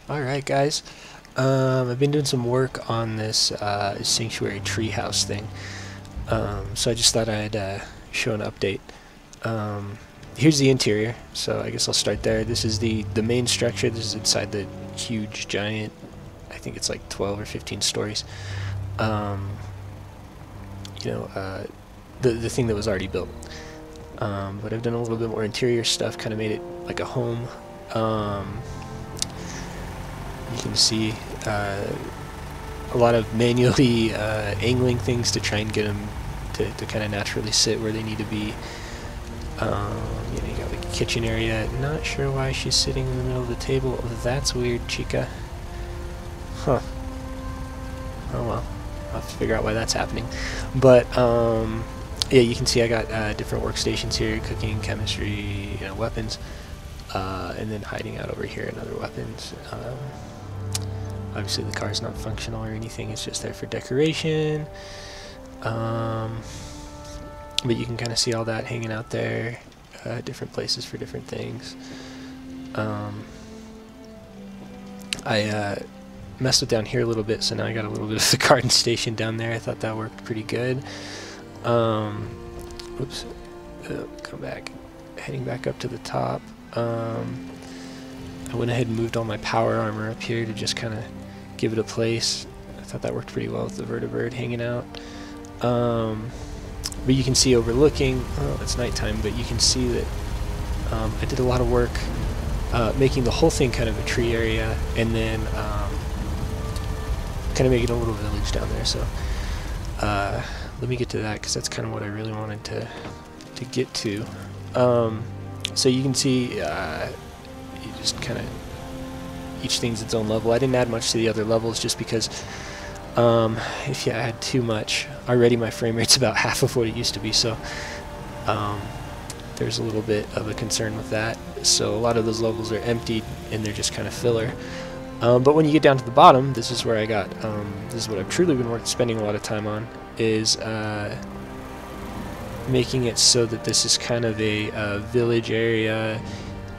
Alright guys, I've been doing some work on this sanctuary treehouse thing, so I just thought I'd show an update. Here's the interior, so I guess I'll start there. This is the main structure. This is inside the huge giant, I think it's like 12 or 15 stories. The thing that was already built. But I've done a little bit more interior stuff, kind of made it like a home. You can see a lot of manually angling things to try and get them to kind of naturally sit where they need to be. You got like a kitchen area. Not sure why she's sitting in the middle of the table. That's weird, Chica. Huh. Oh well. I'll have to figure out why that's happening. But yeah, you can see I got different workstations here: cooking, chemistry, weapons, and then hiding out over here and other weapons. Obviously the car's not functional or anything, it's just there for decoration. But you can kind of see all that hanging out there, different places for different things. I messed with down here a little bit, so now I got a little bit of the garden station down there. I thought that worked pretty good. Oops, come back, heading back up to the top. I went ahead and moved all my power armor up here to just kind of give it a place. I thought that worked pretty well with the vertibird hanging out. But you can see overlooking, oh, it's nighttime, but you can see that I did a lot of work making the whole thing kind of a tree area, and then kind of making a little village down there. So let me get to that, because that's kind of what I really wanted to get to. So you can see you just kind of, each thing's its own level. I didn't add much to the other levels just because if you add too much, already my frame rate's about half of what it used to be, so there's a little bit of a concern with that. So a lot of those levels are emptied and they're just kind of filler. But when you get down to the bottom, this is where I got, this is what I've truly been spending a lot of time on, is making it so that this is kind of a village area.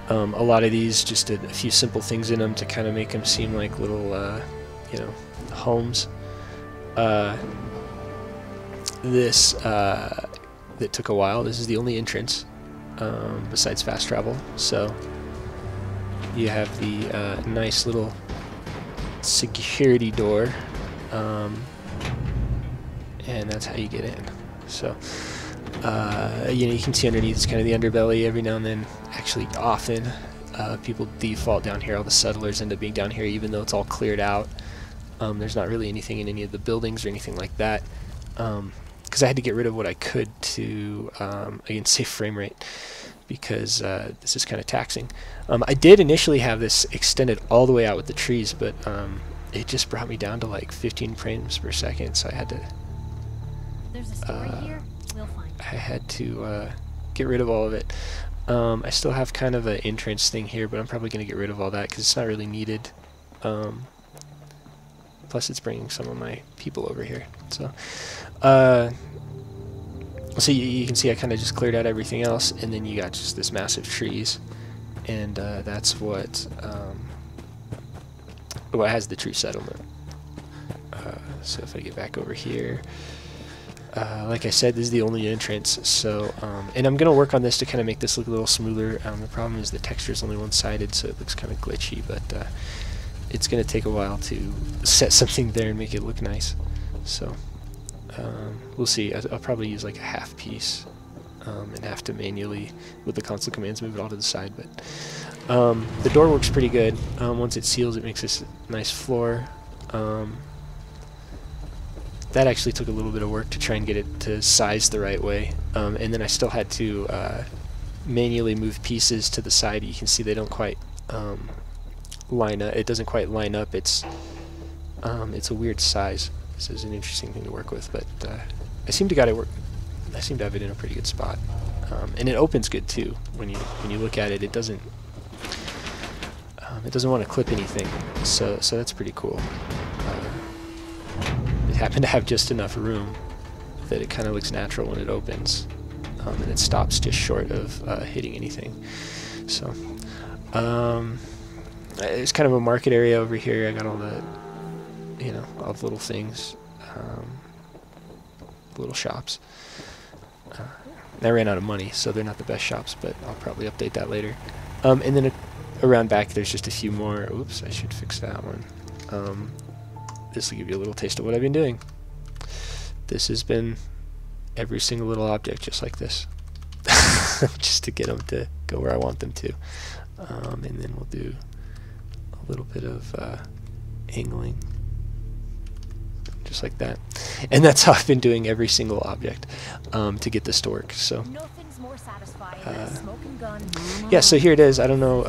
A lot of these just did a few simple things in them to kind of make them seem like little, homes. This that took a while. This is the only entrance besides fast travel. So you have the nice little security door, and that's how you get in. So you can see underneath it's kind of the underbelly. Every now and then, actually often, people default down here. All the settlers end up being down here, even though it's all cleared out. There's not really anything in any of the buildings or anything like that, because I had to get rid of what I could to, again, save frame rate, because this is kind of taxing. I did initially have this extended all the way out with the trees, but it just brought me down to like 15 frames per second, so I had to There's a story here. We'll find it. I had to get rid of all of it. I still have kind of an entrance thing here, but I'm probably going to get rid of all that because it's not really needed. Plus it's bringing some of my people over here. So so you can see I kind of just cleared out everything else, and then you got just this massive trees, and that's what has the tree settlement. So if I get back over here, like I said, this is the only entrance, so and I'm going to work on this to kind of make this look a little smoother. The problem is the texture is only one-sided, so it looks kind of glitchy, but it's going to take a while to set something there and make it look nice. So we'll see. I'll probably use like a half piece and have to manually, with the console commands, move it all to the side. But the door works pretty good. Once it seals, it makes this nice floor. That actually took a little bit of work to try and get it to size the right way, and then I still had to manually move pieces to the side. You can see they don't quite line up. It doesn't quite line up. It's a weird size. This is an interesting thing to work with, but I seem to have it in a pretty good spot, and it opens good too. When you look at it, it doesn't want to clip anything, so that's pretty cool. Happen to have just enough room that it kind of looks natural when it opens, and it stops just short of hitting anything. So it's kind of a market area over here. I got all the, you know, all the little things, little shops. I ran out of money, so they're not the best shops, but I'll probably update that later. And then around back, there's just a few more. Oops, I should fix that one. This will give you a little taste of what I've been doing. This has been every single little object just like this, just to get them to go where I want them to. And then we'll do a little bit of angling, just like that. And that's how I've been doing every single object to get this to work. So yeah, so here it is. I don't know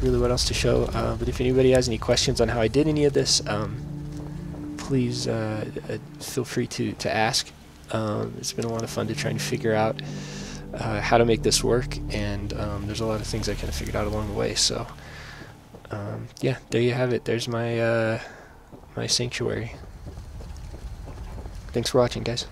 really what else to show, but if anybody has any questions on how I did any of this, please feel free to ask. It's been a lot of fun to try and figure out how to make this work, and there's a lot of things I kind of figured out along the way. So yeah, there you have it. There's my my sanctuary. Thanks for watching, guys.